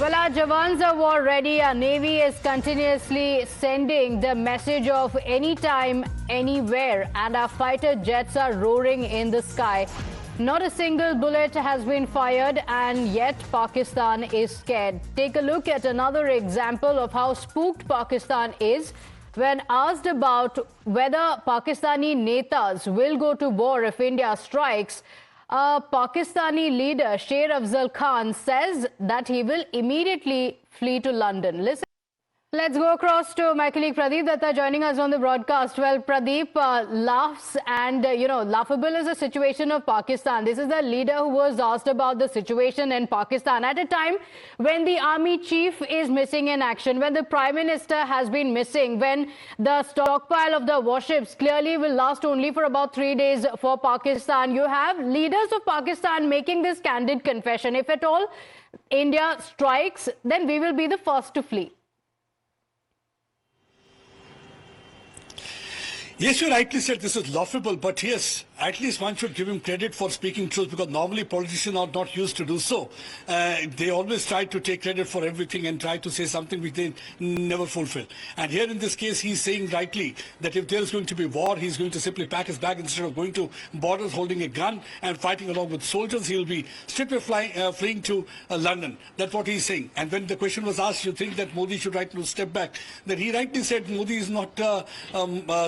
Well, our Jawans are war ready. Our Navy is continuously sending the message of anytime, anywhere, and our fighter jets are roaring in the sky. Not a single bullet has been fired, and yet Pakistan is scared. Take a look at another example of how spooked Pakistan is. When asked about whether Pakistani netas will go to war if India strikes, Pakistani leader Sher Afzal Khan says that he will immediately flee to London. Listen. Let's go across to my colleague Pradeep Datta joining us on the broadcast. Well, Pradeep laughs and, laughable is the situation of Pakistan. This is the leader who was asked about the situation in Pakistan at a time when the army chief is missing in action, when the prime minister has been missing, when the stockpile of the warships clearly will last only for about 3 days for Pakistan. You have leaders of Pakistan making this candid confession. If at all India strikes, then we will be the first to flee. Yes, you rightly said this is laughable, but yes, at least one should give him credit for speaking truth, because normally politicians are not used to do so. They always try to take credit for everything and try to say something which they never fulfill. And here in this case, he's saying rightly that if there is going to be war, he's going to simply pack his bag instead of going to borders holding a gun and fighting along with soldiers. He'll be straight fleeing to London. That's what he's saying. And when the question was asked, you think that Modi should rightly step back? Then he rightly said Modi is not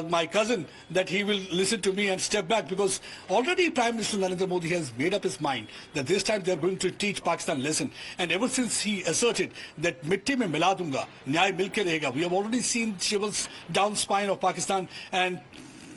my cousin, that he will listen to me and step back, because already Prime Minister Narendra Modi has made up his mind that this time they are going to teach Pakistan lesson. And ever since he asserted that mitti mein mila dunga, nyay milke rahega, we have already seen shivers down spine of Pakistan, and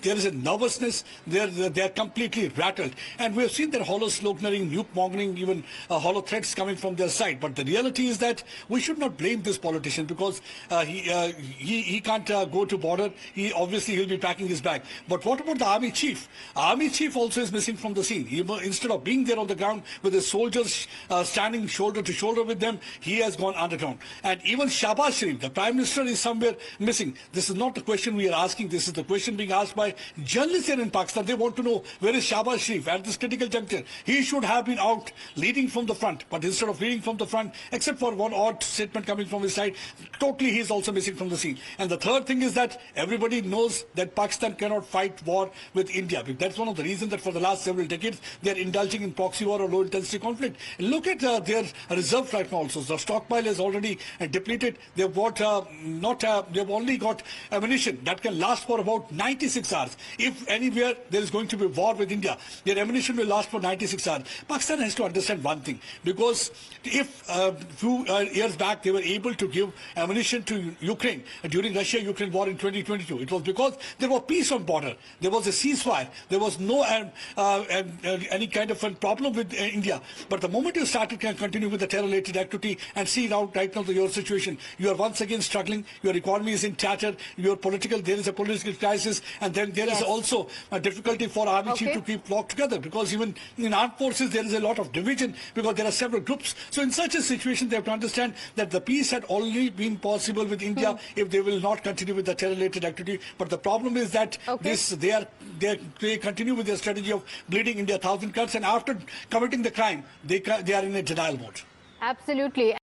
there is a nervousness. They are completely rattled, and we have seen their hollow sloganeering, nuke-mongering, even hollow threats coming from their side. But the reality is that we should not blame this politician, because he can't go to border. Obviously he'll be packing his bag. But what about the army chief? Army chief also is missing from the scene. Instead of being there on the ground with his soldiers standing shoulder to shoulder with them, he has gone underground. And even Shahbaz Sharif, the Prime Minister, is somewhere missing. This is not the question we are asking. This is the question being asked by journalists here in Pakistan. They want to know, where is Shahbaz Sharif at this critical juncture? He should have been out leading from the front, but instead of leading from the front, except for one odd statement coming from his side, totally he is also missing from the scene. And the third thing is that everybody knows that Pakistan cannot fight war with India. That's one of the reasons that for the last several decades they are indulging in proxy war or low intensity conflict. Look at their reserve right now also. The stockpile is already depleted. They've got they've only got ammunition that can last for about 96 hours. If anywhere there is going to be war with India, their ammunition will last for 96 hours. Pakistan has to understand one thing, because if a few years back they were able to give ammunition to Ukraine during Russia-Ukraine war in 2022, it was because there was peace on border. There was a ceasefire. There was no any kind of a problem with India. But the moment you started can continue with the terror-related activity and see right now your situation, you are once again struggling. Your economy is in tatter. There is a political crisis, and then there is also a difficulty for army chief to keep locked together, because even in armed forces there is a lot of division, because there are several groups. So in such a situation they have to understand that the peace had only been possible with India if they will not continue with the terror-related activity. But the problem is that they continue with their strategy of bleeding India 1,000 cuts, and after committing the crime they are in a denial mode. Absolutely.